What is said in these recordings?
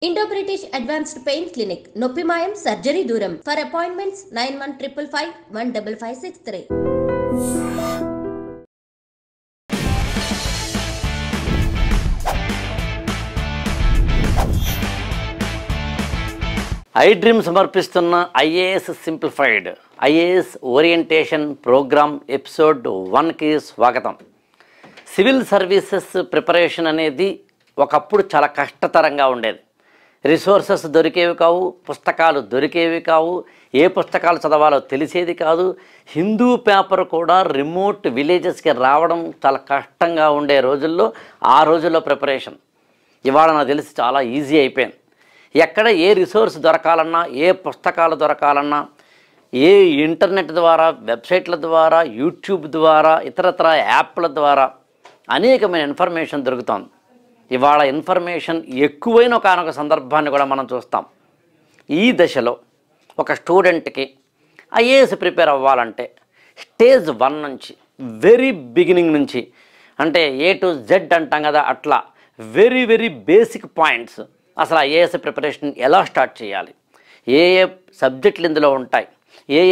Indo-British Advanced Pain Clinic, Noppimayam Surgery Duram. For appointments 9155515563. iDream సమర్పిస్తున్న IAS simplified IAS orientation programme episode 1కి స్వాగతం. Civil services preparation అనేది ఒకప్పుడు చాలా కష్టతరంగా ఉండేది. రిసోర్సెస్ దొరికేవి కావు, పుస్తకాలు దొరికేవి కావు, ఏ పుస్తకాలు చదవాలో తెలిసేది కాదు. హిందూ పేపర్ కూడా రిమోట్ విలేజెస్కి రావడం చాలా కష్టంగా ఉండే రోజుల్లో ఆ రోజుల్లో ప్రిపరేషన్ ఇవాళ నాకు తెలిసి చాలా ఈజీ అయిపోయింది. ఎక్కడ ఏ రిసోర్స్ దొరకాలన్నా, ఏ పుస్తకాలు దొరకాలన్నా, ఏ ఇంటర్నెట్ ద్వారా, వెబ్సైట్ల ద్వారా, యూట్యూబ్ ద్వారా, ఇతరత్ర యాప్ల ద్వారా అనేకమైన ఇన్ఫర్మేషన్ దొరుకుతోంది. ఇవాళ ఇన్ఫర్మేషన్ ఎక్కువైన ఒకనొక సందర్భాన్ని కూడా మనం చూస్తాం. ఈ దశలో ఒక స్టూడెంట్కి ఐఏఎస్ ప్రిపేర్ అవ్వాలంటే స్టేజ్ 1 నుంచి, వెరీ బిగినింగ్ నుంచి, అంటే A to Z అంటాం కదా, అట్లా వెరీ బేసిక్ పాయింట్స్, అసలు ఐఏఎస్ ప్రిపరేషన్ ఎలా స్టార్ట్ చేయాలి, ఏ సబ్జెక్టులు ఇందులో ఉంటాయి,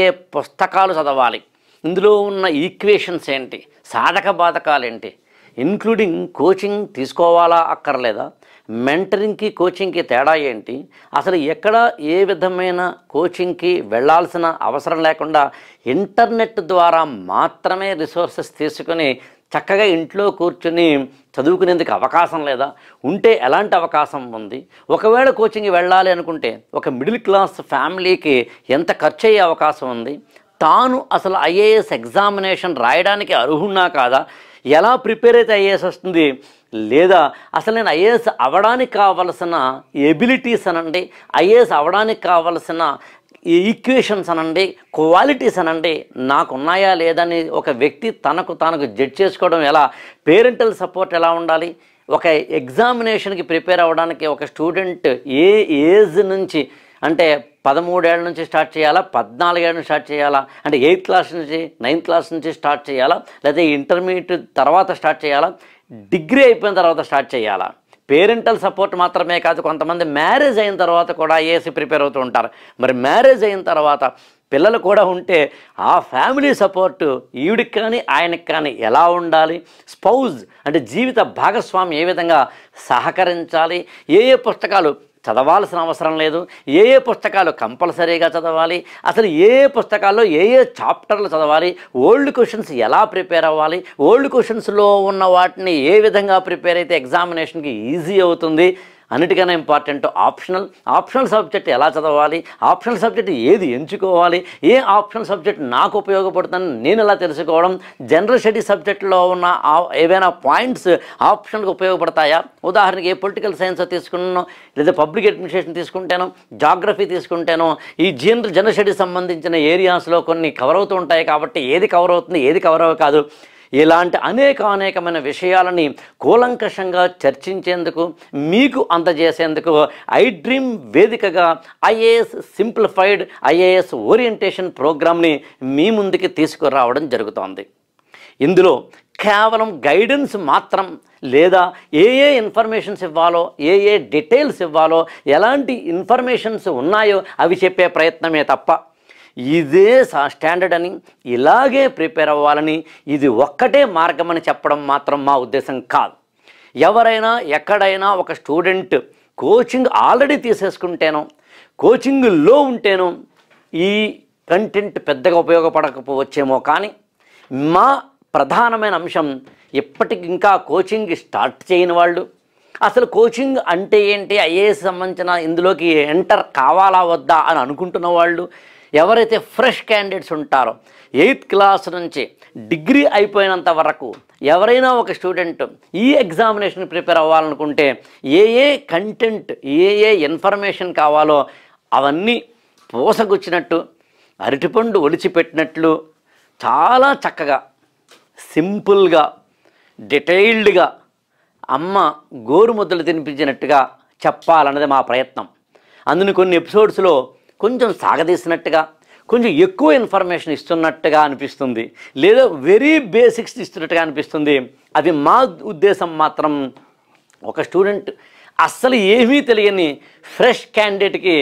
ఏ పుస్తకాలు చదవాలి, ఇందులో ఉన్న ఈక్వేషన్స్ ఏంటి, సాధక బాధకాలు ఏంటి, ఇంక్లూడింగ్ కోచింగ్ తీసుకోవాలా అక్కర్లేదా, మెంటరింగ్కి కోచింగ్కి తేడా ఏంటి, అసలు ఎక్కడ ఏ విధమైన కోచింగ్కి వెళ్ళాల్సిన అవసరం లేకుండా ఇంటర్నెట్ ద్వారా మాత్రమే రిసోర్సెస్ తీసుకుని చక్కగా ఇంట్లో కూర్చుని చదువుకునేందుకు అవకాశం లేదా, ఉంటే ఎలాంటి అవకాశం ఉంది, ఒకవేళ కోచింగ్కి వెళ్ళాలి అనుకుంటే ఒక మిడిల్ క్లాస్ ఫ్యామిలీకి ఎంత ఖర్చు అయ్యే అవకాశం ఉంది, తాను అసలు ఐఏఎస్ ఎగ్జామినేషన్ రాయడానికి అర్హున్నా కాదా, ఎలా ప్రిపేర్ అయితే ఐఏఎస్ వస్తుంది, లేదా అసలు నేను ఐఏఎస్ అవ్వడానికి కావలసిన ఎబిలిటీస్ అనండి, ఐఏఎస్ అవ్వడానికి కావలసిన ఈక్వేషన్స్ అనండి, క్వాలిటీస్ అనండి నాకున్నాయా లేదని ఒక వ్యక్తి తనకు జడ్జ్ చేసుకోవడం ఎలా, పేరెంటల్ సపోర్ట్ ఎలా ఉండాలి, ఒక ఎగ్జామినేషన్కి ప్రిపేర్ అవ్వడానికి ఒక స్టూడెంట్ ఏ ఏజ్ నుంచి, అంటే 13 ఏళ్ళ నుంచి స్టార్ట్ చేయాలా, 14 ఏళ్ళ నుంచి స్టార్ట్ చేయాలా, అంటే 8th క్లాస్ నుంచి 9th క్లాస్ నుంచి స్టార్ట్ చేయాలా, లేదా ఇంటర్మీడియట్ తర్వాత స్టార్ట్ చేయాలా, డిగ్రీ అయిపోయిన తర్వాత స్టార్ట్ చేయాలా. పేరెంటల్ సపోర్ట్ మాత్రమే కాదు, కొంతమంది మ్యారేజ్ అయిన తర్వాత కూడా ఐఏఎస్ ప్రిపేర్ అవుతూ ఉంటారు. మరి మ్యారేజ్ అయిన తర్వాత పిల్లలు కూడా ఉంటే ఆ ఫ్యామిలీ సపోర్టు ఈవిడికి కానీ ఆయనకి కానీ ఎలా ఉండాలి, స్పౌజ్ అంటే జీవిత భాగస్వామి ఏ విధంగా సహకరించాలి, ఏ పుస్తకాలు చదవాల్సిన అవసరం లేదు, ఏ పుస్తకాలు కంపల్సరీగా చదవాలి, అసలు ఏ పుస్తకాల్లో ఏ చాప్టర్లు చదవాలి, ఓల్డ్ క్వశ్చన్స్ ఎలా ప్రిపేర్ అవ్వాలి, ఓల్డ్ క్వశ్చన్స్లో ఉన్న వాటిని ఏ విధంగా ప్రిపేర్ అయితే ఎగ్జామినేషన్కి ఈజీ అవుతుంది, అన్నిటికన్నా ఇంపార్టెంట్ ఆప్షనల్ సబ్జెక్ట్ ఎలా చదవాలి, ఆప్షనల్ సబ్జెక్ట్ ఏది ఎంచుకోవాలి, ఏ ఆప్షనల్ సబ్జెక్ట్ నాకు ఉపయోగపడుతుందని నేను ఎలా తెలుసుకోవడం, జనరల్ స్టడీస్ సబ్జెక్టులో ఉన్న ఏవైనా పాయింట్స్ ఆప్షన్కి ఉపయోగపడతాయా, ఉదాహరణకి ఏ పొలిటికల్ సైన్స్ తీసుకున్నానో, లేదా పబ్లిక్ అడ్మినిస్ట్రేషన్ తీసుకుంటానో, జాగ్రఫీ తీసుకుంటానో, ఈ జనరల్ స్టడీస్ సంబంధించిన ఏరియాస్లో కొన్ని కవర్ అవుతూ ఉంటాయి కాబట్టి ఏది కవర్ అవుతుంది, ఏది కవర్ అవ్వ కాదు, ఇలాంటి అనేకమైన విషయాలని కూలంకషంగా చర్చించేందుకు, మీకు అందజేసేందుకు iDream వేదికగా ఐఏఎస్ సింప్లిఫైడ్ ఐఏఎస్ ఓరియంటేషన్ ప్రోగ్రామ్ని మీ ముందుకి తీసుకురావడం జరుగుతోంది. ఇందులో కేవలం గైడెన్స్ మాత్రం, లేదా ఏ ఇన్ఫర్మేషన్స్ ఇవ్వాలో, ఏ డీటెయిల్స్ ఇవ్వాలో, ఎలాంటి ఇన్ఫర్మేషన్స్ ఉన్నాయో అవి చెప్పే ప్రయత్నమే తప్ప ఇదే స్టాండర్డ్ అని, ఇలాగే ప్రిపేర్ అవ్వాలని, ఇది ఒక్కటే మార్గం అని చెప్పడం మాత్రం మా ఉద్దేశం కాదు. ఎవరైనా ఎక్కడైనా ఒక స్టూడెంట్ కోచింగ్ ఆల్రెడీ తీసేసుకుంటేనో, కోచింగ్లో ఉంటేనో ఈ కంటెంట్ పెద్దగా ఉపయోగపడకపోవచ్చేమో, కానీ మా ప్రధానమైన అంశం ఇప్పటికి ఇంకా కోచింగ్ స్టార్ట్ చేయని వాళ్ళు, అసలు కోచింగ్ అంటే ఏంటి, ఐఏఎస్ సంబంధించిన ఇందులోకి ఎంటర్ కావాలా వద్దా అని అనుకుంటున్న వాళ్ళు, ఎవరైతే ఫ్రెష్ క్యాండిడేట్స్ ఉంటారో 8th క్లాస్ నుంచి డిగ్రీ అయిపోయినంత వరకు ఎవరైనా ఒక స్టూడెంట్ ఈ ఎగ్జామినేషన్ ప్రిపేర్ అవ్వాలనుకుంటే ఏ కంటెంట్, ఏ ఇన్ఫర్మేషన్ కావాలో అవన్నీ పూసగుచ్చినట్టు, అరటిపండు ఒలిచిపెట్టినట్లు చాలా చక్కగా, సింపుల్గా, డీటెయిల్డ్గా, అమ్మ గోరుముద్దలు తినిపించినట్టుగా చెప్పాలన్నది మా ప్రయత్నం. అందుని కొన్ని ఎపిసోడ్స్లో కొంచెం సాగదీసినట్టుగా, కొంచెం ఎక్కువ ఇన్ఫర్మేషన్ ఇస్తున్నట్టుగా అనిపిస్తుంది, లేదా వెరీ బేసిక్స్ ఇస్తున్నట్టుగా అనిపిస్తుంది. అది మా ఉద్దేశం మాత్రం ఒక స్టూడెంట్ అస్సలు ఏమీ తెలియని ఫ్రెష్ క్యాండిడేట్కి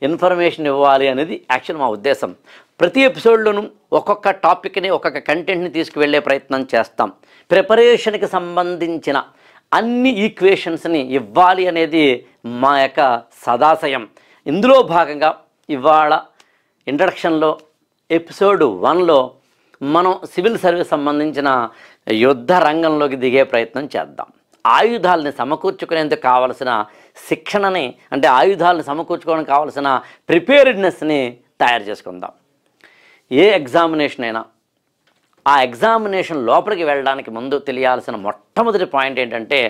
ఇన్ఫర్మేషన్ ఇవ్వాలి అనేది యాక్చువల్ మా ఉద్దేశం. ప్రతి ఎపిసోడ్లోనూ ఒక్కొక్క టాపిక్ని ఒక్కొక్క కంటెంట్ని తీసుకువెళ్ళే ప్రయత్నం చేస్తాం. ప్రిపరేషన్కి సంబంధించిన అన్ని ఈక్వేషన్స్ని ఇవ్వాలి అనేది మా యొక్క సదాశయం. ఇందులో భాగంగా ఇవాళ ఇంట్రడక్షన్లో ఎపిసోడ్ 1లో మనం సివిల్ సర్వీస్ సంబంధించిన యుద్ధ రంగంలోకి దిగే ప్రయత్నం చేద్దాం. ఆయుధాలని సమకూర్చుకునేందుకు కావలసిన శిక్షణని, అంటే ఆయుధాలను సమకూర్చుకోవడానికి కావలసిన ప్రిపేర్డ్నెస్ని తయారు చేసుకుందాం. ఏ ఎగ్జామినేషన్ అయినా ఆ ఎగ్జామినేషన్ లోపలికి వెళ్ళడానికి ముందు తెలియాల్సిన మొట్టమొదటి పాయింట్ ఏంటంటే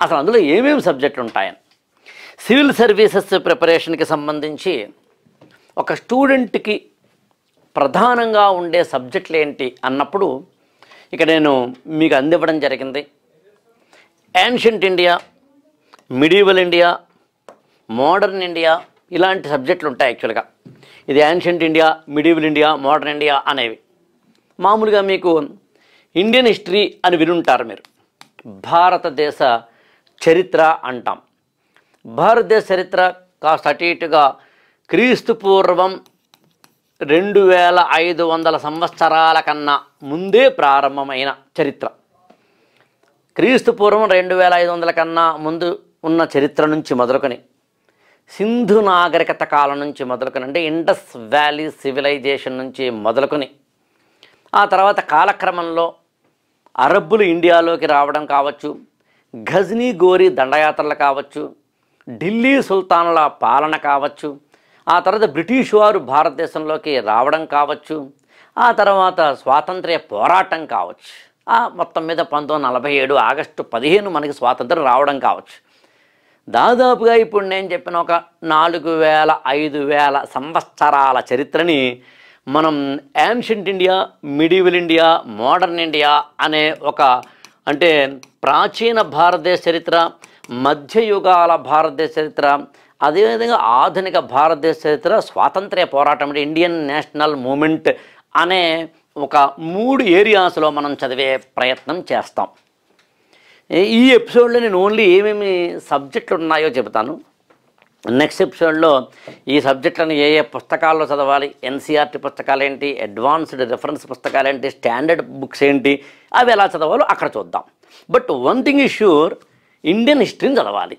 అసలు అందులో ఏమేమి సబ్జెక్టులు ఉంటాయని. సివిల్ సర్వీసెస్ ప్రిపరేషన్కి సంబంధించి ఒక స్టూడెంట్కి ప్రధానంగా ఉండే సబ్జెక్టులు ఏంటి అన్నప్పుడు ఇక్కడ నేను మీకు అందివ్వడం జరిగింది. Ancient India, medieval India, modern India, ఇలాంటి సబ్జెక్టులు ఉంటాయి. యాక్చువల్గా ఇది ancient India, medieval India, modern India అనేవి. మామూలుగా మీకు ఇండియన్ హిస్టరీ అని వినుంటారు మీరు. భారతదేశ చరిత్ర అంటాం. భారతదేశ చరిత్ర కాస్త అటు ఇటుగా క్రీస్తు పూర్వం 2500 సంవత్సరాల కన్నా ముందే ప్రారంభమైన చరిత్ర. క్రీస్తు పూర్వం 2500 కన్నా ముందు ఉన్న చరిత్ర నుంచి మొదలుకొని సింధు నాగరికత కాలం నుంచి మొదలుకొని, అంటే ఇండస్ వ్యాలీ సివిలైజేషన్ నుంచి మొదలుకొని ఆ తర్వాత కాలక్రమంలో అరబ్బులు ఇండియాలోకి రావడం కావచ్చు, ఘజ్నీ గోరీ దండయాత్రలు కావచ్చు, ఢిల్లీ సుల్తానుల పాలన కావచ్చు, ఆ తర్వాత బ్రిటిష్ వారు భారతదేశంలోకి రావడం కావచ్చు, ఆ తర్వాత స్వాతంత్ర్య పోరాటం కావచ్చు, ఆ మొత్తం మీద 1947 ఆగస్టు 15 మనకి స్వాతంత్రం రావడం కావచ్చు. దాదాపుగా ఇప్పుడు నేను చెప్పిన ఒక 4000-5000 సంవత్సరాల చరిత్రని మనం ancient India, medieval India, modern India అనే ఒక, అంటే ప్రాచీన భారతదేశ చరిత్ర, మధ్యయుగాల భారతదేశ చరిత్ర, అదేవిధంగా ఆధునిక భారతదేశ చరిత్ర, స్వాతంత్ర్య పోరాటం, అంటే ఇండియన్ నేషనల్ మూమెంట్ అనే ఒక 3 ఏరియాస్లో మనం చదివే ప్రయత్నం చేస్తాం. ఈ ఎపిసోడ్లో నేను ఓన్లీ ఏమేమి సబ్జెక్టులు ఉన్నాయో చెబుతాను. నెక్స్ట్ ఎపిసోడ్లో ఈ సబ్జెక్టులను ఏ ఏ పుస్తకాల్లో చదవాలి, ఎన్సీఆర్టీ పుస్తకాలు ఏంటి, అడ్వాన్స్డ్ రెఫరెన్స్ పుస్తకాలు ఏంటి, స్టాండర్డ్ బుక్స్ ఏంటి, అవి ఎలా చదవాలో అక్కడ చూద్దాం. But one thing is sure, Indian హిస్టరీని చదవాలి.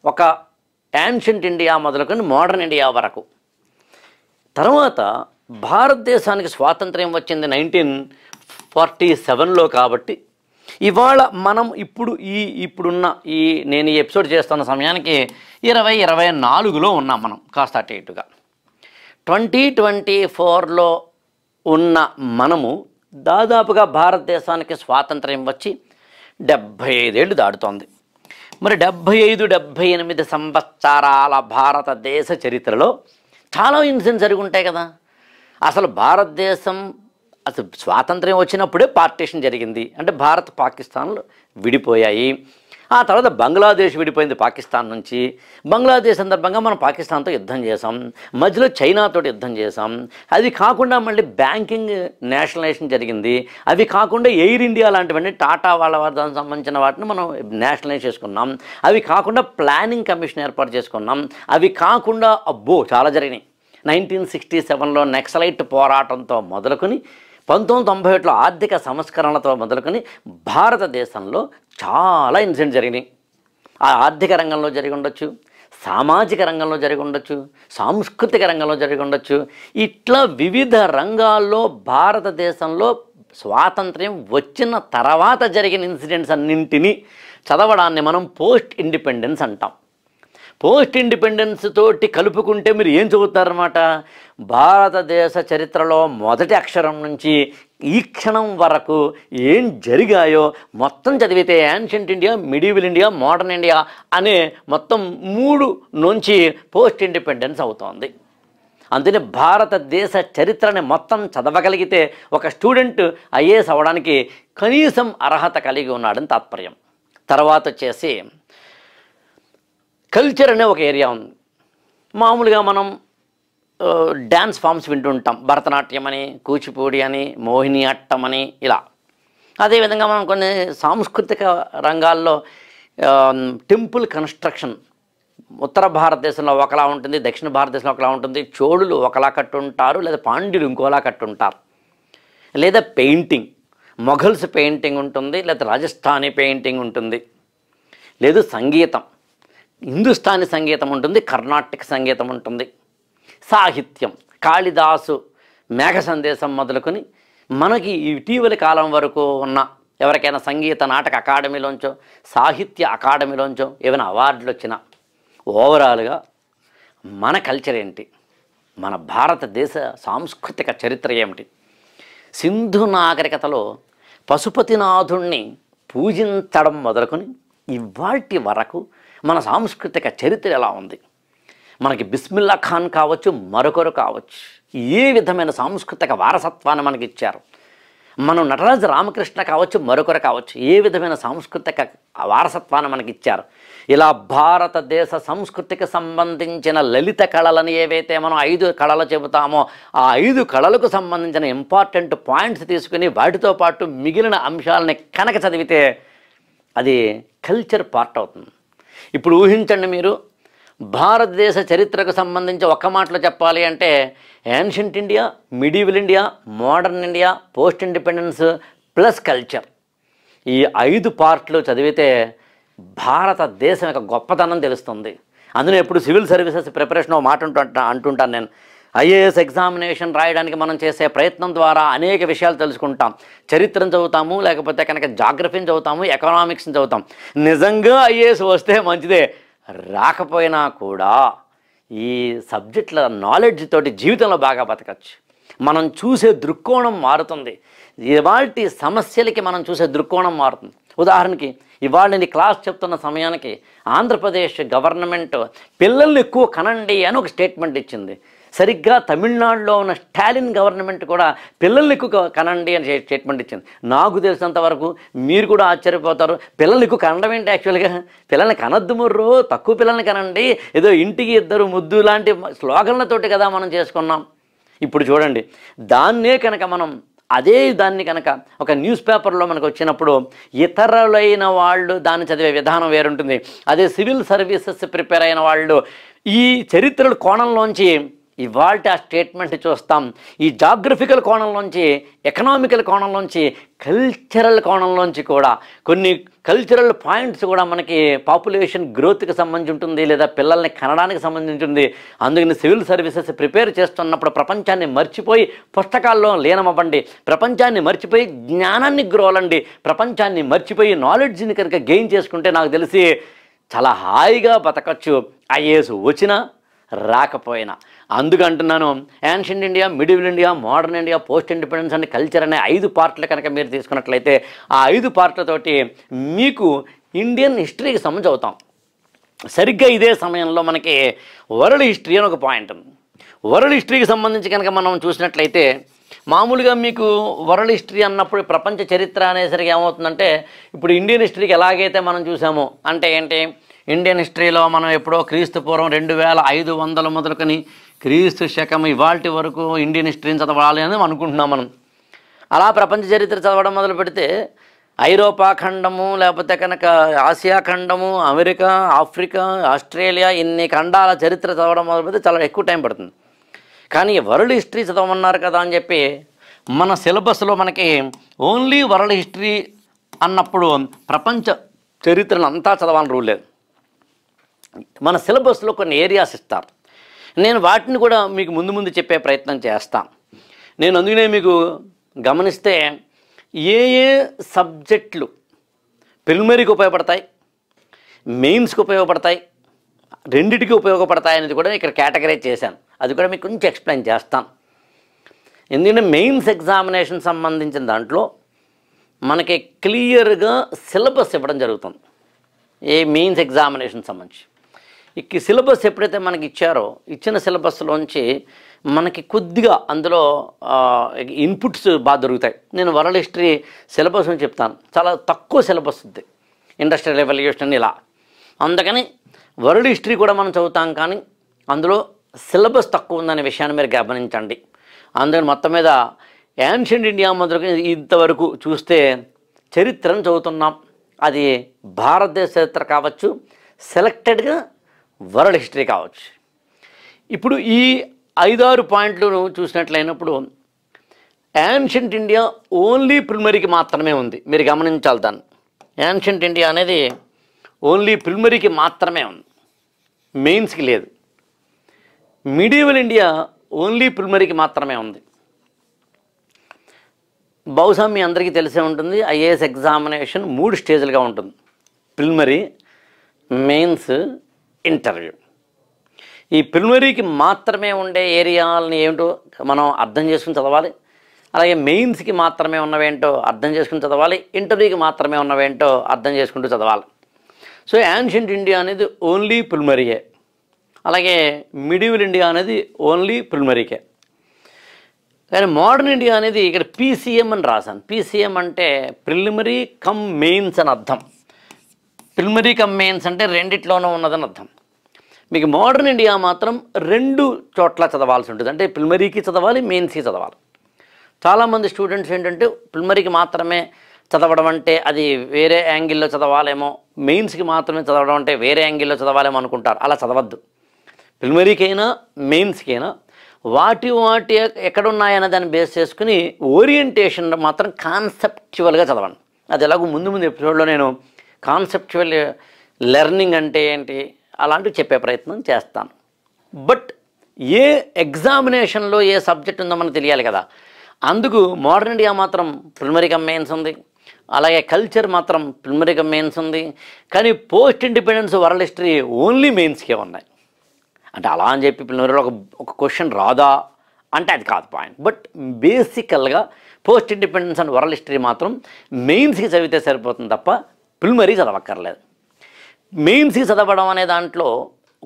ఒక ఏన్షియంట్ ఇండియా మొదలుకొని మోడర్న్ ఇండియా వరకు. తర్వాత భారతదేశానికి స్వాతంత్ర్యం వచ్చింది 1947లో కాబట్టి ఇవాళ మనం ఇప్పుడున్న నేను ఈ ఎపిసోడ్ చేస్తున్న సమయానికి 2024లో ఉన్నాం మనం, కాస్త అటు ఇటుగా. 2024లో ఉన్న మనము దాదాపుగా భారతదేశానికి స్వాతంత్ర్యం వచ్చి 75 ఏళ్ళు దాటుతోంది. మరి 75-78 సంవత్సరాల భారతదేశ చరిత్రలో చాలా ఇన్సిడెంట్స్ జరిగి ఉంటాయి కదా. అసలు భారతదేశం అసలు స్వాతంత్ర్యం వచ్చినప్పుడే పార్టీషన్ జరిగింది, అంటే భారత్ పాకిస్తాన్లు విడిపోయాయి. ఆ తర్వాత బంగ్లాదేశ్ విడిపోయింది పాకిస్తాన్ నుంచి. బంగ్లాదేశ్ సందర్భంగా మనం పాకిస్తాన్తో యుద్ధం చేసాం, మధ్యలో చైనాతో యుద్ధం చేసాం. అది కాకుండా మళ్ళీ బ్యాంకింగ్ నేషనలైజేషన్ జరిగింది. అవి కాకుండా ఎయిర్ ఇండియా లాంటివన్నీ టాటా వాళ్ళ దానికి సంబంధించిన వాటిని మనం నేషనలైజ్ చేసుకున్నాం. అవి కాకుండా ప్లానింగ్ కమిషన్ ఏర్పాటు చేసుకున్నాం. అవి కాకుండా చాలా జరిగినాయి. 1967లో నక్సలైట్ పోరాటంతో మొదలుకొని 1991లో ఆర్థిక సంస్కరణలతో మొదలుకొని భారతదేశంలో చాలా ఇన్సిడెంట్ జరిగినాయి. ఆ ఆర్థిక రంగంలో జరిగి ఉండొచ్చు, సామాజిక రంగంలో జరిగి ఉండొచ్చు, సాంస్కృతిక రంగంలో జరిగి ఉండొచ్చు. ఇట్లా వివిధ రంగాల్లో భారతదేశంలో స్వాతంత్ర్యం వచ్చిన తర్వాత జరిగిన ఇన్సిడెంట్స్ అన్నింటినీ చదవడాన్ని మనం పోస్ట్ ఇండిపెండెన్స్ అంటాం. పోస్ట్ ఇండిపెండెన్స్ తోటి కలుపుకుంటే మీరు ఏం చదువుతారన్నమాట, భారతదేశ చరిత్రలో మొదటి అక్షరం నుంచి ఈ క్షణం వరకు ఏం జరిగాయో మొత్తం చదివితే ancient India, medieval India, modern India అనే మొత్తం 3 నుంచి పోస్ట్ ఇండిపెండెన్స్ అవుతోంది. అందుకని భారతదేశ చరిత్రని మొత్తం చదవగలిగితే ఒక స్టూడెంట్ ఐఏఎస్ అవ్వడానికి కనీసం అర్హత కలిగి ఉన్నాడని తాత్పర్యం. తర్వాత వచ్చేసి కల్చర్ అనే ఒక ఏరియా ఉంది. మామూలుగా మనం డ్యాన్స్ ఫామ్స్ వింటుంటాం, భరతనాట్యం అని, కూచిపూడి అని, మోహిని అట్టం అని, ఇలా. అదేవిధంగా మనం కొన్ని సాంస్కృతిక రంగాల్లో టెంపుల్ కన్స్ట్రక్షన్ ఉత్తర భారతదేశంలో ఒకలా ఉంటుంది, దక్షిణ భారతదేశంలో ఒకలా ఉంటుంది. చోళులు ఒకలా కట్టుంటారు, లేదా పాండ్యులు ఇంకోలా కట్టుంటారు. లేదా పెయింటింగ్, మొఘల్స్ పెయింటింగ్ ఉంటుంది, లేదా రాజస్థానీ పెయింటింగ్ ఉంటుంది. లేదు సంగీతం, హిందుస్థానీ సంగీతం ఉంటుంది, కర్ణాటక సంగీతం ఉంటుంది. సాహిత్యం, కాళిదాసు మేఘ సందేశం మొదలుకొని మనకి ఇటీవలి కాలం వరకు ఉన్న ఎవరికైనా సంగీత నాటక అకాడమీలోంచో సాహిత్య అకాడమీలోంచో ఏమైనా అవార్డులు వచ్చినా ఓవరాల్గా మన కల్చర్ ఏంటి, మన భారతదేశ సాంస్కృతిక చరిత్ర ఏమిటి, సింధు నాగరికతలో పశుపతినాథుణ్ణి పూజించడం మొదలుకొని ఇవాటి వరకు మన సాంస్కృతిక చరిత్ర ఎలా ఉంది, మనకి బిస్మిల్లా ఖాన్ కావచ్చు, మరొకరు కావచ్చు, ఏ విధమైన సాంస్కృతిక వారసత్వాన్ని మనకి ఇచ్చారు, మనం నటరాజు రామకృష్ణ కావచ్చు, మరొకరు కావచ్చు, ఏ విధమైన సాంస్కృతిక వారసత్వాన్ని మనకి ఇచ్చారు. ఇలా భారతదేశ సంస్కృతికి సంబంధించిన లలిత కళలను ఏవైతే మనం 5 కళలు చెబుతామో ఆ 5 కళలకు సంబంధించిన ఇంపార్టెంట్ పాయింట్స్ తీసుకుని వాటితో పాటు మిగిలిన అంశాలని కనుక చదివితే అది కల్చర్ పార్ట్ అవుతుంది. ఇప్పుడు ఊహించండి, మీరు భారతదేశ చరిత్రకు సంబంధించి ఒక్క మాటలో చెప్పాలి అంటే ancient India, medieval India, modern India, post independence plus culture, ఈ 5 పార్ట్లు చదివితే భారతదేశం యొక్క గొప్పతనం తెలుస్తుంది. అందులో ఎప్పుడు సివిల్ సర్వీసెస్ ప్రిపరేషన్ ఒక మాట అంటుంటాను నేను. ఐఏఎస్ ఎగ్జామినేషన్ రాయడానికి మనం చేసే ప్రయత్నం ద్వారా అనేక విషయాలు తెలుసుకుంటాం. చరిత్రను చదువుతాము, లేకపోతే కనుక జాగ్రఫీని చదువుతాము, ఎకనామిక్స్ని చదువుతాం. నిజంగా ఐఏఎస్ వస్తే మంచిదే, రాకపోయినా కూడా ఈ సబ్జెక్టుల నాలెడ్జ్ తోటి జీవితంలో బాగా బతకచ్చు. మనం చూసే దృక్కోణం మారుతుంది. ఇవాల్టి సమస్యలకి మనం చూసే దృక్కోణం మారుతుంది. ఉదాహరణకి ఇవాళ నేను క్లాస్ చెప్తున్న సమయానికి ఆంధ్రప్రదేశ్ గవర్నమెంట్ పిల్లల్ని ఎక్కువ కనండి అని ఒక స్టేట్మెంట్ ఇచ్చింది. సరిగ్గా తమిళనాడులో ఉన్న స్టాలిన్ గవర్నమెంట్ కూడా పిల్లల్ని ఎక్కువ కనండి అని స్టేట్మెంట్ ఇచ్చింది. నాకు తెలిసినంత వరకు మీరు కూడా ఆశ్చర్యపోతారు, పిల్లల్ని ఎక్కువ కనడం ఏంటి? యాక్చువల్గా పిల్లల్ని కనద్దు ముర్రు, తక్కువ పిల్లల్ని కనండి, ఏదో ఇంటికి 2 ముద్దు లాంటి స్లోగన్లతోటి కదా మనం చేసుకున్నాం. ఇప్పుడు చూడండి, దాన్నే కనుక మనం దాన్ని కనుక ఒక న్యూస్ పేపర్లో మనకు వచ్చినప్పుడు ఇతరులైన వాళ్ళు దాన్ని చదివే విధానం వేరుంటుంది. అదే సివిల్ సర్వీసెస్ ప్రిపేర్ అయిన వాళ్ళు ఈ చరిత్రల కోణంలోంచి ఇవాళ ఆ స్టేట్మెంట్ చూస్తాం. ఈ జాగ్రఫికల్ కోణంలోంచి, ఎకనామికల్ కోణంలోంచి, కల్చరల్ కోణంలోంచి కూడా కొన్ని కల్చరల్ పాయింట్స్ కూడా మనకి పాపులేషన్ గ్రోత్కి సంబంధించి ఉంటుంది, లేదా పిల్లల్ని కనడానికి సంబంధించి ఉంటుంది. అందుకని సివిల్ సర్వీసెస్ ప్రిపేర్ చేస్తున్నప్పుడు ప్రపంచాన్ని మర్చిపోయి పుస్తకాల్లో లీనమవ్వండి, ప్రపంచాన్ని మర్చిపోయి జ్ఞానాన్ని గ్రోలండి, ప్రపంచాన్ని మర్చిపోయి నాలెడ్జ్ని కనుక గెయిన్ చేసుకుంటే నాకు తెలిసి చాలా హాయిగా బతకచ్చు, ఐఏఎస్ వచ్చినా రాకపోయినా. అందుకంటున్నాను, ancient India, medieval India, modern India, post independence and culture అనే 5 పార్ట్లు కనుక మీరు తీసుకున్నట్లయితే ఆ 5 పార్ట్లతోటి మీకు ఇండియన్ హిస్టరీకి సంబంధించి అవుతాం. సరిగ్గా ఇదే సమయంలో మనకి వరల్డ్ హిస్టరీ అని ఒక పాయింట్ ఉంది. వరల్డ్ హిస్టరీకి సంబంధించి కనుక మనం చూసినట్లయితే మామూలుగా మీకు వరల్డ్ హిస్టరీ అన్నప్పుడు ప్రపంచ చరిత్ర అనేసరికి ఏమవుతుందంటే, ఇప్పుడు ఇండియన్ హిస్టరీకి ఎలాగైతే మనం చూసామో అంటే ఏంటి, ఇండియన్ హిస్టరీలో మనం ఎప్పుడో క్రీస్తు పూర్వం 2500 మొదలుకొని క్రీస్తు శకం ఇవాల్టి వరకు ఇండియన్ హిస్టరీని చదవాలి అని అనుకుంటున్నాం మనం. అలా ప్రపంచ చరిత్ర చదవడం మొదలు పెడితే ఐరోపా ఖండము, లేకపోతే కనుక ఆసియా ఖండము, అమెరికా, ఆఫ్రికా, ఆస్ట్రేలియా, ఇన్ని ఖండాల చరిత్ర చదవడం మొదలు పెడితే చాలా ఎక్కువ టైం పడుతుంది. కానీ వరల్డ్ హిస్టరీ చదవమన్నారు కదా అని చెప్పి మన సిలబస్లో మనకి ఓన్లీ వరల్డ్ హిస్టరీ అన్నప్పుడు ప్రపంచ చరిత్రను అంతా చదవాలని రూల్ లేదు. మన సిలబస్లో కొన్ని ఏరియాస్ ఇస్తారు, నేను వాటిని కూడా మీకు ముందు చెప్పే ప్రయత్నం చేస్తాను. నేను అందుకనే మీకు గమనిస్తే ఏ సబ్జెక్టులు ప్రిలిమినరీకి ఉపయోగపడతాయి, మెయిన్స్కి ఉపయోగపడతాయి, రెండిటికి ఉపయోగపడతాయి అనేది కూడా ఇక్కడ కేటగరైజ్ చేశాను. అది కూడా మీకు కొంచెం ఎక్స్ప్లెయిన్ చేస్తాను. ఎందుకంటే మెయిన్స్ ఎగ్జామినేషన్ సంబంధించిన దాంట్లో మనకి క్లియర్గా సిలబస్ ఇవ్వడం జరుగుతుంది. ఏ మెయిన్స్ ఎగ్జామినేషన్ సంబంధించి ఈ సిలబస్ ఎప్పుడైతే మనకి ఇచ్చారో, ఇచ్చిన సిలబస్లోంచి మనకి కొద్దిగా అందులో ఇన్పుట్స్ బాగా దొరుకుతాయి. నేను వరల్డ్ హిస్టరీ సిలబస్ అని చెప్తాను, చాలా తక్కువ సిలబస్ ఉంది, ఇండస్ట్రియల్ రెవల్యూషన్ ఇలా. అందుకని వరల్డ్ హిస్టరీ కూడా మనం చదువుతాం, కానీ అందులో సిలబస్ తక్కువ ఉందనే విషయాన్ని మీరు గమనించండి. అందుకని మొత్తం మీద ఏన్షియంట్ ఇండియా మొదలుకొని ఇంతవరకు చూస్తే చరిత్రను చదువుతున్నాం. అది భారతదేశ చరిత్ర కావచ్చు, సెలెక్టెడ్గా వరల్డ్ హిస్టరీ కావచ్చు. ఇప్పుడు ఈ 5-6 పాయింట్లను చూసినట్లయినప్పుడు యాన్షియంట్ ఇండియా ఓన్లీ ప్రిలిమినరీకి మాత్రమే ఉంది. మీరు గమనించాలి దాన్ని. యాన్షియంట్ ఇండియా అనేది ఓన్లీ ప్రిలిమినరీకి మాత్రమే ఉంది, మెయిన్స్కి లేదు. మిడివల్ ఇండియా ఓన్లీ ప్రిలిమినరీకి మాత్రమే ఉంది. బహుశా మీ అందరికీ తెలిసే ఉంటుంది, ఐఏఎస్ ఎగ్జామినేషన్ 3 స్టేజ్లుగా ఉంటుంది: ప్రిలిమినరీ, మెయిన్స్, ఇంటర్వ్యూ. ఈ ప్రిలిమినరీకి మాత్రమే ఉండే ఏరియాలని ఏమిటో మనం అర్థం చేసుకుని చదవాలి. అలాగే మెయిన్స్కి మాత్రమే ఉన్నవేంటో అర్థం చేసుకుని చదవాలి. ఇంటర్వ్యూకి మాత్రమే ఉన్నవేంటో అర్థం చేసుకుంటూ చదవాలి. సో యాన్షియంట్ ఇండియా అనేది ఓన్లీ ప్రిలిమినరీయే. అలాగే మిడివల్ ఇండియా అనేది ఓన్లీ ప్రిలిమినరీకే. కానీ మోడర్న్ ఇండియా అనేది ఇక్కడ పీసీఎం అని రాశాను. పీసీఎం అంటే ప్రిలిమినరీ కమ్ మెయిన్స్ అని అర్థం. ప్రిలిమినరీ కమ్ మెయిన్స్ అంటే రెండిట్లోనూ ఉన్నదని అర్థం. మీకు మోడర్న్ ఇండియా మాత్రం 2 చోట్ల చదవాల్సి ఉంటుంది. అంటే ప్రిలిమినరీకి చదవాలి, మెయిన్స్కి చదవాలి. చాలామంది స్టూడెంట్స్ ఏంటంటే ప్రిలిమినరీకి మాత్రమే చదవడం అంటే అది వేరే యాంగిల్లో చదవాలేమో, మెయిన్స్కి మాత్రమే చదవడం అంటే వేరే యాంగిల్లో చదవాలేమో అనుకుంటారు. అలా చదవద్దు. ప్రిలిమినరీకైనా మెయిన్స్కైనా వాటి ఎక్కడున్నాయన్న దాన్ని బేస్ చేసుకుని ఓరియంటేషన్ మాత్రం కాన్సెప్చువల్గా చదవండి. అది ఎలాగో ముందు ఎపిసోడ్లో నేను కాన్సెప్చువల్ లెర్నింగ్ అంటే ఏంటి అలాంటివి చెప్పే ప్రయత్నం చేస్తాను. బట్ ఏ ఎగ్జామినేషన్లో ఏ సబ్జెక్ట్ ఉందో మనకు తెలియాలి కదా. అందుకు మోడర్న్ ఇండియా మాత్రం ప్రిలిమినరీ కమ్ మెయిన్స్ ఉంది. అలాగే కల్చర్ మాత్రం ప్రిలిమినరీ కమ్ మెయిన్స్ ఉంది. కానీ post independence world history only మెయిన్స్కే ఉన్నాయి. అంటే అలా అని చెప్పి ప్రిలిమినరీలో ఒక క్వశ్చన్ రాదా అంటే అది కాదు పాయింట్. బట్ బేసికల్గా post independence and world history మాత్రం మెయిన్స్కి చదివితే సరిపోతుంది తప్ప ప్రిలిమినరీ చదవక్కర్లేదు. మెయిన్స్కి చదవడం అనే దాంట్లో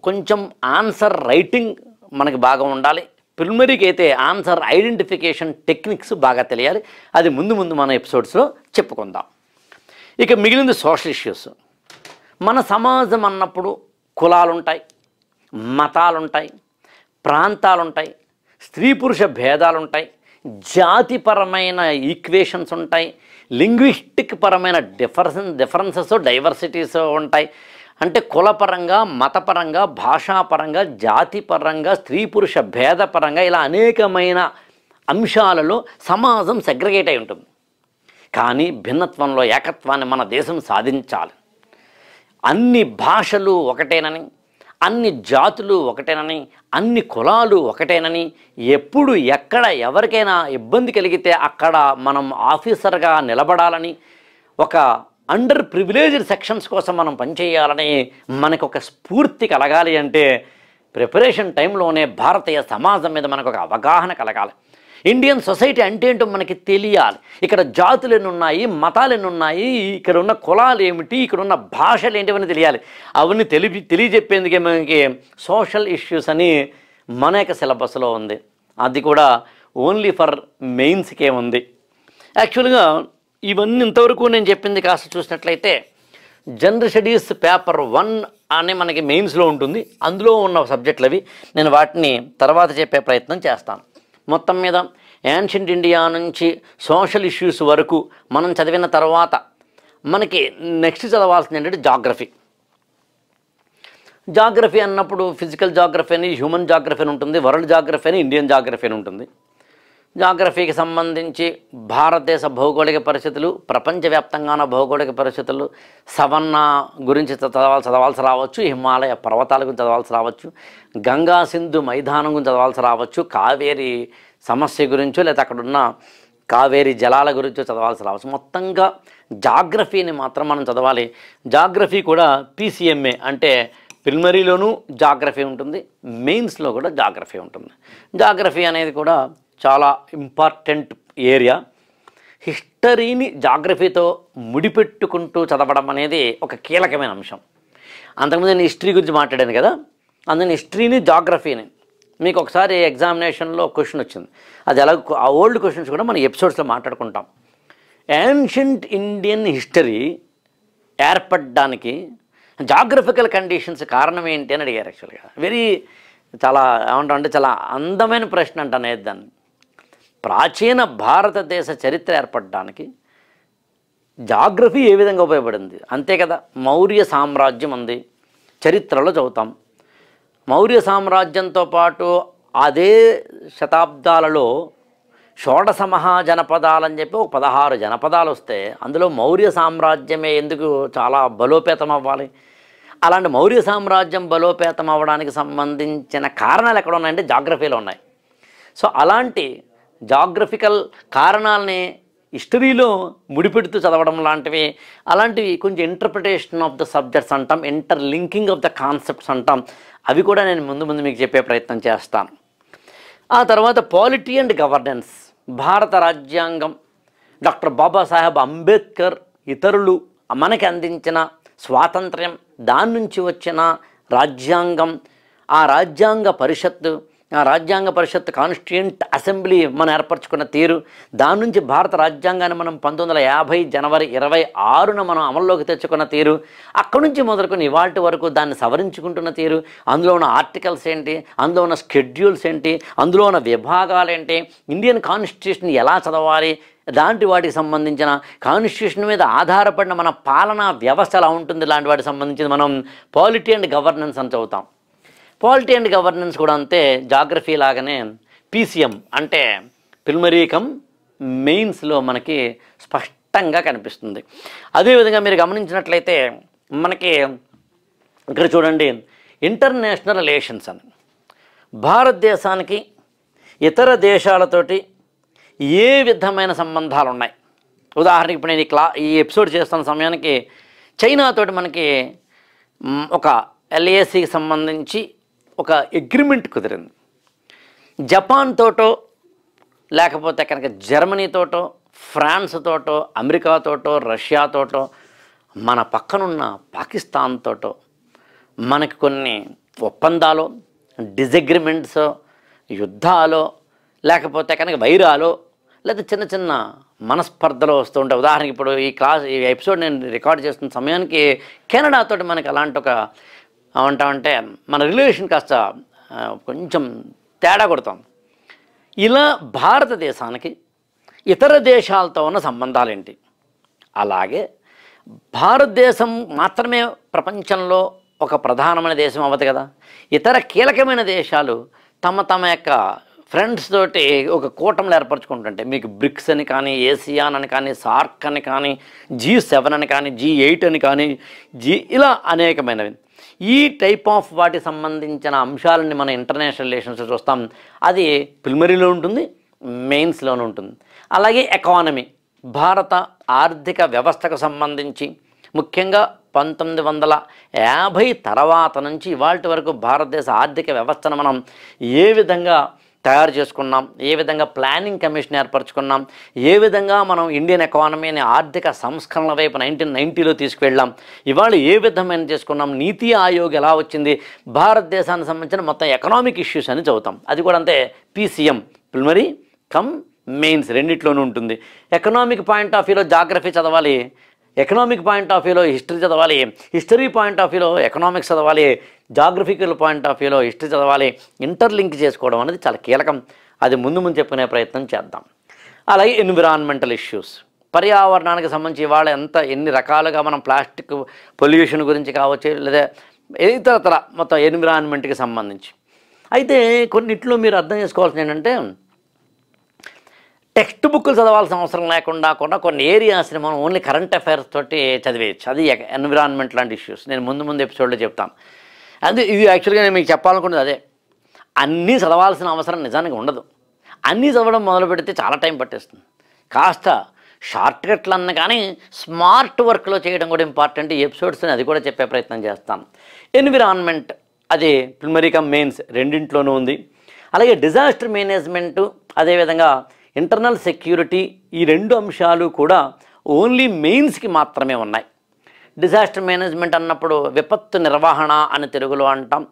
కొంచెం ఆన్సర్ రైటింగ్ మనకి బాగా ఉండాలి. ప్రిలిమినరీకి అయితే ఆన్సర్ ఐడెంటిఫికేషన్ టెక్నిక్స్ బాగా తెలియాలి. అది ముందు మన ఎపిసోడ్స్లో చెప్పుకుందాం. ఇక మిగిలింది సోషల్ ఇష్యూస్. మన సమాజం అన్నప్పుడు కులాలుంటాయి, మతాలుంటాయి, ప్రాంతాలుంటాయి, స్త్రీ పురుష భేదాలుంటాయి, జాతిపరమైన ఈక్వేషన్స్ ఉంటాయి, లింగ్విస్టిక్ పరమైన డిఫరెన్సెస్ డైవర్సిటీస్ ఉంటాయి. అంటే కులపరంగా, మతపరంగా, భాషాపరంగా, జాతిపరంగా, స్త్రీ పురుష భేదపరంగా ఇలా అనేకమైన అంశాలలో సమాజం సెగ్రిగేట్ అయి ఉంటుంది. కానీ భిన్నత్వంలో ఏకత్వాన్ని మన దేశం సాధించాలి. అన్ని భాషలు ఒకటేనని, అన్ని జాతులు ఒకటేనని, అన్ని కులాలు ఒకటేనని, ఎప్పుడు ఎక్కడ ఎవరికైనా ఇబ్బంది కలిగితే అక్కడ మనం ఆఫీసర్గా నిలబడాలని, ఒక అండర్ ప్రివిలేజ్డ్ సెక్షన్స్ కోసం మనం పనిచేయాలని మనకు ఒక స్ఫూర్తి కలగాలి అంటే ప్రిపరేషన్ టైంలోనే భారతీయ సమాజం మీద మనకు ఒక అవగాహన కలగాలి. ఇండియన్ సొసైటీ అంటే ఏంటో మనకి తెలియాలి. ఇక్కడ జాతులు ఎన్ని ఉన్నాయి, మతాలు ఎన్ని ఉన్నాయి, ఇక్కడ ఉన్న కులాలు ఏమిటి, ఇక్కడ ఉన్న భాషలు ఏంటివని తెలియాలి. అవన్నీ తెలియజెప్పేందుకే మనకి సోషల్ ఇష్యూస్ అని మన యొక్క సిలబస్లో ఉంది. అది కూడా ఓన్లీ ఫర్ మెయిన్స్కే ఉంది. యాక్చువల్గా ఇవన్నీ ఇంతవరకు నేను చెప్పింది కాస్త చూసినట్లయితే జనరల్ స్టడీస్ పేపర్ 1 అని మనకి మెయిన్స్లో ఉంటుంది. అందులో ఉన్న సబ్జెక్టులు అవి. నేను వాటిని తర్వాత చెప్పే ప్రయత్నం చేస్తాను. మొత్తం మీద యాన్షియంట్ ఇండియా నుంచి సోషల్ ఇష్యూస్ వరకు మనం చదివిన తర్వాత మనకి నెక్స్ట్ చదవాల్సింది ఏంటంటే జాగ్రఫీ. జాగ్రఫీ అన్నప్పుడు ఫిజికల్ జాగ్రఫీ అని, హ్యూమన్ జాగ్రఫీ అని ఉంటుంది, వరల్డ్ జాగ్రఫీ అని, ఇండియన్ జాగ్రఫీ అని ఉంటుంది. జాగ్రఫీకి సంబంధించి భారతదేశ భౌగోళిక పరిస్థితులు, ప్రపంచవ్యాప్తంగా ఉన్న భౌగోళిక పరిస్థితులు, సవన్నా గురించి చదవాల్సి రావచ్చు, హిమాలయ పర్వతాల గురించి చదవాల్సి రావచ్చు, గంగా సింధు మైదానం గురించి చదవాల్సి రావచ్చు, కావేరీ సమస్య గురించో లేదా అక్కడున్న కావేరీ జలాల గురించో చదవాల్సి రావచ్చు. మొత్తంగా జాగ్రఫీని మాత్రం మనం చదవాలి. జాగ్రఫీ కూడా పీసీఎంఏ అంటే ప్రిలిమినరీలోనూ జాగ్రఫీ ఉంటుంది, మెయిన్స్లో కూడా జాగ్రఫీ ఉంటుంది. జాగ్రఫీ అనేది కూడా చాలా ఇంపార్టెంట్ ఏరియా. హిస్టరీని జాగ్రఫీతో ముడిపెట్టుకుంటూ చదవడం అనేది ఒక కీలకమైన అంశం. అంతకుముందు నేను హిస్టరీ గురించి మాట్లాడాను కదా, అందుకని హిస్టరీని జాగ్రఫీని మీకు ఒకసారి ఎగ్జామినేషన్లో క్వశ్చన్ వచ్చింది. అది ఎలా, ఆ ఓల్డ్ క్వశ్చన్స్ కూడా మన ఎపిసోడ్స్లో మాట్లాడుకుంటాం. యాన్షియంట్ ఇండియన్ హిస్టరీ ఏర్పడడానికి జాగ్రఫికల్ కండిషన్స్ కారణం ఏంటి అని అడిగారు. యాక్చువల్గా చాలా ఏమంటాం అంటే చాలా అందమైన ప్రశ్న అంట అనేది. దాన్ని ప్రాచీన భారతదేశ చరిత్ర ఏర్పడడానికి జాగ్రఫీ ఏ విధంగా ఉపయోగపడింది అంతే కదా. మౌర్య సామ్రాజ్యం ఉంది, చరిత్రలో చదువుతాం. మౌర్య సామ్రాజ్యంతో పాటు అదే శతాబ్దాలలో షోడశ మహాజనపదాలని చెప్పి ఒక 16 జనపదాలు వస్తే అందులో మౌర్య సామ్రాజ్యమే ఎందుకు చాలా బలోపేతం అవ్వాలి? అలాంటి మౌర్య సామ్రాజ్యం బలోపేతం అవ్వడానికి సంబంధించిన కారణాలు ఎక్కడ ఉన్నాయంటే జాగ్రఫీలో ఉన్నాయి. సో అలాంటి జాగ్రఫికల్ కారణాలని హిస్టరీలో ముడిపెడుతూ చదవడం లాంటివి, అలాంటివి కొంచెం ఇంటర్ప్రిటేషన్ ఆఫ్ ద సబ్జెక్ట్స్ అంటాం, ఇంటర్లింకింగ్ ఆఫ్ ద కాన్సెప్ట్స్ అంటాం. అవి కూడా నేను ముందు మీకు చెప్పే ప్రయత్నం చేస్తాను. ఆ తర్వాత పాలిటీ అండ్ గవర్నెన్స్, భారత రాజ్యాంగం, డాక్టర్ బాబాసాహెబ్ అంబేద్కర్ ఇతరులు మనకి అందించిన స్వాతంత్ర్యం, దాని నుంచి వచ్చిన రాజ్యాంగం, ఆ రాజ్యాంగ పరిషత్ కాన్స్టిట్యూంట్ అసెంబ్లీ మనం ఏర్పరచుకున్న తీరు, దాని నుంచి భారత రాజ్యాంగాన్ని మనం 1950 జనవరి 26న మనం అమల్లోకి తెచ్చుకున్న తీరు, అక్కడి నుంచి మొదలుకొని ఇవాల్టి వరకు దాన్ని సవరించుకుంటున్న తీరు, అందులో ఉన్న ఆర్టికల్స్ ఏంటి, అందులో ఉన్న స్కెడ్యూల్స్ ఏంటి, అందులో ఉన్న విభాగాలు ఏంటి, ఇండియన్ కాన్స్టిట్యూషన్ ఎలా చదవాలి, లాంటి వాటికి సంబంధించిన కాన్స్టిట్యూషన్ మీద ఆధారపడిన మన పాలనా వ్యవస్థ ఎలా ఉంటుంది, లాంటి వాటికి సంబంధించిన మనం పాలిటీ అండ్ గవర్నెన్స్ అని చదువుతాం. పాలిటీ అండ్ గవర్నెన్స్ కూడా అంతే, జాగ్రఫీ లాగానే పీసీఎం అంటే ప్రిలిమినరీ కమ్ మెయిన్స్లో మనకి స్పష్టంగా కనిపిస్తుంది. అదేవిధంగా మీరు గమనించినట్లయితే మనకి ఇక్కడ చూడండి, ఇంటర్నేషనల్ రిలేషన్స్ అని భారతదేశానికి ఇతర దేశాలతోటి ఏ విధమైన సంబంధాలు ఉన్నాయి. ఉదాహరణకి ఇప్పుడు నేను ఈ ఎపిసోడ్ చేస్తున్న సమయానికి చైనాతోటి మనకి ఒక ఎల్ఏసీకి సంబంధించి ఒక అగ్రిమెంట్ కుదిరింది. జపాన్ తోటో లేకపోతే కనుక జర్మనీతోటో, ఫ్రాన్స్ తోటో, అమెరికాతోటో, రష్యాతోటో, మన పక్కనున్న పాకిస్తాన్ తోటో మనకి కొన్ని ఒప్పందాలు, డిజగ్రిమెంట్స్, యుద్ధాలు, లేకపోతే కనుక వైరాలు, లేదా చిన్న చిన్న మనస్పర్ధలు వస్తూ ఉంటాయి. ఉదాహరణకి ఇప్పుడు ఈ ఎపిసోడ్ నేను రికార్డ్ చేస్తున్న సమయానికి కెనడాతోటి మనకి అలాంటి ఒక ఏమంటామంటే మన రిలేషన్ కాస్త కొంచెం తేడా కొడతాం. ఇలా భారతదేశానికి ఇతర దేశాలతో ఉన్న సంబంధాలు ఏంటి? అలాగే భారతదేశం మాత్రమే ప్రపంచంలో ఒక ప్రధానమైన దేశం అవ్వదు కదా. ఇతర కీలకమైన దేశాలు తమ యొక్క ఫ్రెండ్స్ తోటి ఒక కూటమిలు ఏర్పరచుకుంటుంటే, మీకు బ్రిక్స్ అని కానీ, ఏసియాన్ అని కానీ, సార్క్ అని కానీ, G7 అని కానీ, G8 అని కానీ, ఇలా అనేకమైనవి. ఈ టైప్ ఆఫ్ వాటికి సంబంధించిన అంశాలని మనం ఇంటర్నేషనల్ రిలేషన్స్ చూస్తాం. అది ప్రిలిమినరీలో ఉంటుంది, మెయిన్స్లోనూ ఉంటుంది. అలాగే ఎకానమీ, భారత ఆర్థిక వ్యవస్థకు సంబంధించి ముఖ్యంగా 1950 తర్వాత నుంచి ఇవాల్టి వరకు భారతదేశ ఆర్థిక వ్యవస్థను మనం ఏ విధంగా తయారు చేసుకున్నాం, ఏ విధంగా ప్లానింగ్ కమిషన్ ఏర్పరచుకున్నాం, ఏ విధంగా మనం ఇండియన్ ఎకానమీని ఆర్థిక సంస్కరణల వైపు 1990లో తీసుకువెళ్ళాం, ఇవాళ ఏ విధమైన చేసుకున్నాం, నీతి ఆయోగ్ ఎలా వచ్చింది, భారతదేశానికి సంబంధించిన మొత్తం ఎకనామిక్ ఇష్యూస్ అని చదువుతాం. అది కూడా అంతే, పీసీఎం ప్రిలిమినరీ కమ్ మెయిన్స్ రెండిట్లోనూ ఉంటుంది. ఎకనామిక్ పాయింట్ ఆఫ్ వ్యూలో జాగ్రఫీ చదవాలి, ఎకనామిక్ పాయింట్ ఆఫ్ వ్యూలో హిస్టరీ చదవాలి, హిస్టరీ పాయింట్ ఆఫ్ వ్యూలో ఎకనామిక్స్ చదవాలి, జాగ్రఫికల్ పాయింట్ ఆఫ్ వ్యూలో హిస్టరీ చదవాలి. ఇంటర్లింక్ చేసుకోవడం అనేది చాలా కీలకం. అది ముందు చెప్పుకునే ప్రయత్నం చేద్దాం. అలాగే ఎన్విరాన్మెంటల్ ఇష్యూస్, పర్యావరణానికి సంబంధించి ఇవాళ ఎన్ని రకాలుగా మనం ప్లాస్టిక్ పొల్యూషన్ గురించి కావచ్చు, లేదా ఇతరతర మొత్తం ఎన్విరాన్మెంట్కి సంబంధించి. అయితే కొన్నిట్లో మీరు అర్థం చేసుకోవాల్సింది ఏంటంటే, టెక్స్ట్ బుక్లు చదవాల్సిన అవసరం లేకుండా కొన్ని ఏరియాస్ని మనం ఓన్లీ కరెంట్ అఫైర్స్ తోటి చదివేయచ్చు. అది ఎన్విరాన్మెంట్ లాంటి ఇష్యూస్ నేను ముందు ఎపిసోడ్లో చెప్తాను. అది ఇది యాక్చువల్గా నేను మీకు చెప్పాలనుకున్నది అదే. అన్నీ చదవాల్సిన అవసరం నిజానికి ఉండదు. అన్నీ చదవడం మొదలు పెడితే చాలా టైం పట్టేస్తుంది. కాస్త షార్ట్ కట్లు అన్న కానీ స్మార్ట్ వర్క్లో చేయడం కూడా ఇంపార్టెంట్. ఈ ఎపిసోడ్స్ని అది కూడా చెప్పే ప్రయత్నం చేస్తాను. ఎన్విరాన్మెంట్ అది ప్రిలిమినరీ కమ్ మెయిన్స్ రెండింట్లోనూ ఉంది. అలాగే డిజాస్టర్ మేనేజ్మెంటు, అదేవిధంగా ఇంటర్నల్ సెక్యూరిటీ, ఈ రెండు అంశాలు కూడా ఓన్లీ మెయిన్స్కి మాత్రమే ఉన్నాయి. డిజాస్టర్ మేనేజ్మెంట్ అన్నప్పుడు విపత్తు నిర్వహణ అని తెలుగులో అంటాం.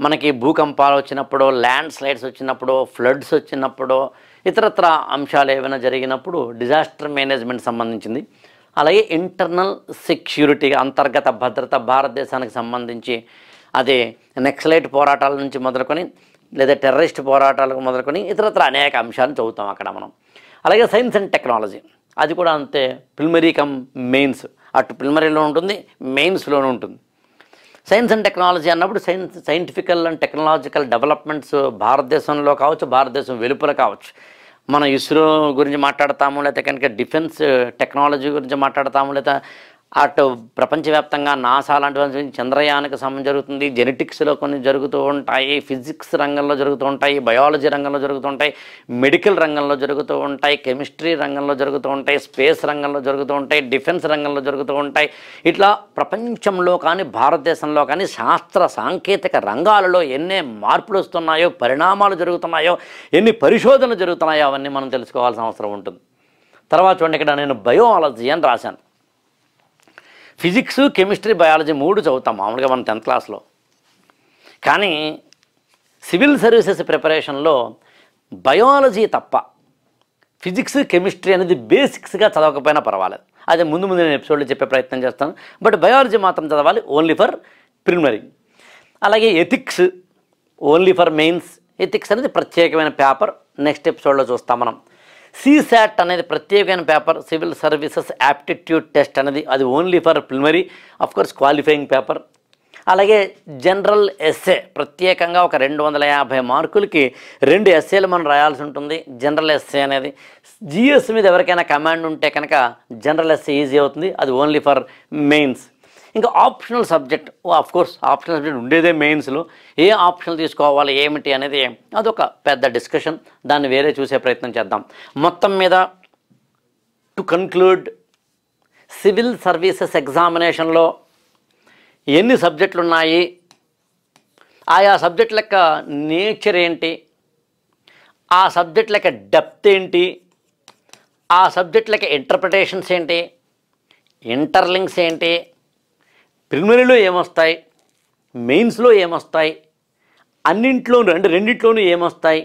మనకి భూకంపాలు వచ్చినప్పుడు, ల్యాండ్ స్లైడ్స్ వచ్చినప్పుడు, ఫ్లడ్స్ వచ్చినప్పుడు, ఇతరత్ర అంశాలు ఏమైనా జరిగినప్పుడు డిజాస్టర్ మేనేజ్మెంట్ సంబంధించింది. అలాగే ఇంటర్నల్ సెక్యూరిటీ, అంతర్గత భద్రత, భారతదేశానికి సంబంధించి అదే నక్సలైట్ పోరాటాల నుంచి మొదలుకొని లేదా టెర్రరిస్ట్ పోరాటాలకు మొదలుకొని ఇతరత్ర అనేక అంశాలను చదువుతాం అక్కడ మనం. అలాగే సైన్స్ అండ్ టెక్నాలజీ, అది కూడా అంతే, ప్రిలిమినరీ కమ్ మెయిన్స్. అటు ప్రిలిమినరీలో ఉంటుంది, మెయిన్స్లోనూ ఉంటుంది. సైన్స్ అండ్ టెక్నాలజీ అన్నప్పుడు సైంటిఫికల్ అండ్ టెక్నాలజికల్ డెవలప్మెంట్స్ భారతదేశంలో కావచ్చు, భారతదేశం వెలుపల కావచ్చు. మన ఇస్రో గురించి మాట్లాడతాము, లేకపోతే కనుక డిఫెన్స్ టెక్నాలజీ గురించి మాట్లాడతాము, లేదా అటు ప్రపంచవ్యాప్తంగా నాసా లాంటి చంద్రయానికి సంబంధం జరుగుతుంది, జెనెటిక్స్లో కొన్ని జరుగుతూ ఉంటాయి, ఫిజిక్స్ రంగంలో జరుగుతూ ఉంటాయి, బయాలజీ రంగంలో జరుగుతూ ఉంటాయి, మెడికల్ రంగంలో జరుగుతూ ఉంటాయి, కెమిస్ట్రీ రంగంలో జరుగుతూ ఉంటాయి, స్పేస్ రంగంలో జరుగుతూ ఉంటాయి, డిఫెన్స్ రంగంలో జరుగుతూ ఉంటాయి. ఇట్లా ప్రపంచంలో కానీ భారతదేశంలో కానీ శాస్త్ర సాంకేతిక రంగాలలో ఎన్ని మార్పులు వస్తున్నాయో, పరిణామాలు జరుగుతున్నాయో, ఎన్ని పరిశోధనలు జరుగుతున్నాయో అవన్నీ మనం తెలుసుకోవాల్సిన అవసరం ఉంటుంది. తర్వాత చూడండి, ఇక్కడ నేను బయాలజీ అని రాశాను. ఫిజిక్స్, కెమిస్ట్రీ, బయాలజీ 3 చదువుతాం మామూలుగా మనం 10th క్లాస్లో. కానీ సివిల్ సర్వీసెస్ ప్రిపరేషన్లో బయాలజీ తప్ప ఫిజిక్స్, కెమిస్ట్రీ అనేది బేసిక్స్గా చదవకపోయినా పర్వాలేదు. అదే ముందు నేను ఎపిసోడ్లో చెప్పే ప్రయత్నం చేస్తాను. బట్ బయాలజీ మాత్రం చదవాలి, ఓన్లీ ఫర్ ప్రిలిమినరీ. అలాగే ethics only for mains. Ethics అనేది ప్రత్యేకమైన పేపర్, నెక్స్ట్ ఎపిసోడ్లో చూస్తాం మనం. CSAT అనేది ప్రత్యేకమైన paper, civil services aptitude test అనేది అది only for preliminary, of course qualifying paper. అలాగే జనరల్ ఎస్సే ప్రత్యేకంగా ఒక 250 మార్కులకి 2 ఎస్సేలు మనం రాయాల్సి ఉంటుంది. జనరల్ ఎస్సే అనేది GS మీద ఎవరికైనా కమాండ్ ఉంటే కనుక జనరల్ ఎస్సే ఈజీ అవుతుంది, అది ఓన్లీ ఫర్ మెయిన్స్. ఇంకా optional subject, of course optional subject ఉండేదే మెయిన్స్లో. ఏ ఆప్షనల్ తీసుకోవాలి ఏమిటి అనేది అదొక పెద్ద డిస్కషన్, దాన్ని వేరే చూసే ప్రయత్నం చేద్దాం. మొత్తం మీద టు కన్క్లూడ్, సివిల్ సర్వీసెస్ ఎగ్జామినేషన్లో ఎన్ని సబ్జెక్టులు ఉన్నాయి, ఆయా సబ్జెక్టుల యొక్క నేచర్ ఏంటి, ఆ సబ్జెక్టుల యొక్క డెప్త్ ఏంటి, ఆ సబ్జెక్టుల యొక్క ఇంటర్ప్రిటేషన్స్ ఏంటి, ఇంటర్లింక్స్ ఏంటి, ప్రిలిమినరీలో ఏమొస్తాయి, మెయిన్స్లో ఏమొస్తాయి, అన్నింట్లోనూ అంటే రెండింటిలోనూ ఏమొస్తాయి,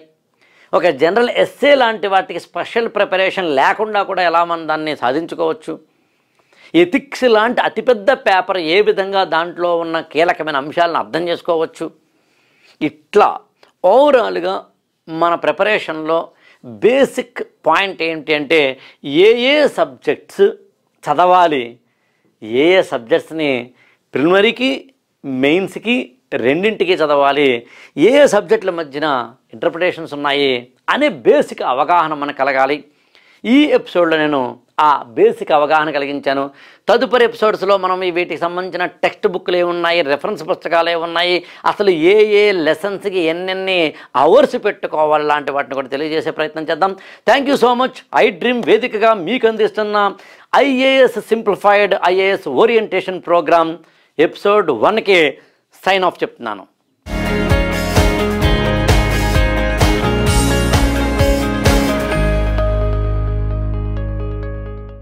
ఒక జనరల్ ఎస్సే లాంటి వాటికి స్పెషల్ ప్రిపరేషన్ లేకుండా కూడా ఎలా మనం దాన్ని సాధించుకోవచ్చు, ఎథిక్స్ లాంటి అతిపెద్ద పేపర్ ఏ విధంగా దాంట్లో ఉన్న కీలకమైన అంశాలను అర్థం చేసుకోవచ్చు. ఇట్లా ఓవరాల్గా మన ప్రిపరేషన్లో బేసిక్ పాయింట్ ఏంటి అంటే ఏ సబ్జెక్ట్స్ చదవాలి, ఏ సబ్జెక్ట్స్ని ప్రిలిమినరీకి, మెయిన్స్కి రెండింటికి చదవాలి, ఏ సబ్జెక్టుల మధ్యన ఇంటర్ప్రిటేషన్స్ ఉన్నాయి అనే బేసిక్ అవగాహన మనకు కలగాలి. ఈ ఎపిసోడ్లో నేను ఆ బేసిక్ అవగాహన కలిగించాను. తదుపరి ఎపిసోడ్స్లో మనం వీటికి సంబంధించిన టెక్స్ట్ బుక్లు ఏమున్నాయి, రెఫరెన్స్ పుస్తకాలు ఏమున్నాయి, అసలు ఏ లెసన్స్కి ఎన్నెన్ని అవర్స్ పెట్టుకోవాలి లాంటి వాటిని కూడా తెలియజేసే ప్రయత్నం చేద్దాం. Thank you so much. IDream వేదికగా మీకు అందిస్తున్న IAS simplified IAS orientation programme episode 1కి సైన్ ఆఫ్ చెప్తున్నాను.